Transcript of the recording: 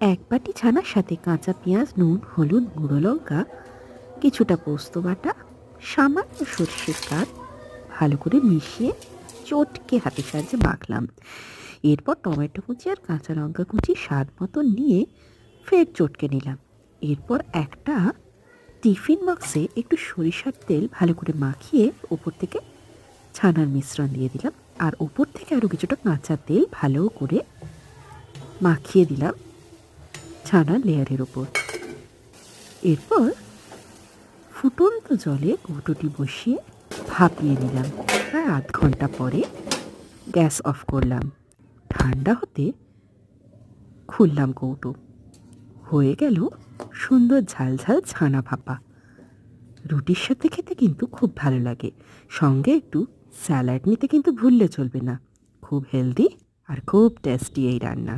এক বাটি ছানার সাথে কাঁচা পেঁয়াজ, নুন, হলুদ, গুঁড়ো লঙ্কা, কিছুটা পোস্ত বাটা, সামান্য সর্ষের কাঠ ভালো করে মিশিয়ে চটকে হাতের সাহায্যে মাখলাম। এরপর টমেটো কুচি আর কাঁচা লঙ্কা কুচি স্বাদ মতো নিয়ে ফের চটকে নিলাম। এরপর একটা টিফিন বক্সে একটু সরিষার তেল ভালো করে মাখিয়ে ওপর থেকে ছানার মিশ্রণ দিয়ে দিলাম, আর ওপর থেকে আরও কিছুটা কাঁচা তেল ভালো করে মাখিয়ে দিলাম ছানার লেয়ারের ওপর। এরপর ফুটন্ত জলে কৌটোটি বসিয়ে ভাপিয়ে নিলাম। প্রায় আধ ঘন্টা পরে গ্যাস অফ করলাম। ঠান্ডা হতে খুললাম কৌটো। হয়ে গেল সুন্দর ঝাল ঝাল ছানা ভাপা। রুটির সাথে খেতে কিন্তু খুব ভালো লাগে। সঙ্গে একটু স্যালাড নিতে কিন্তু ভুললে চলবে না। খুব হেলদি আর খুব টেস্টি এই রান্না।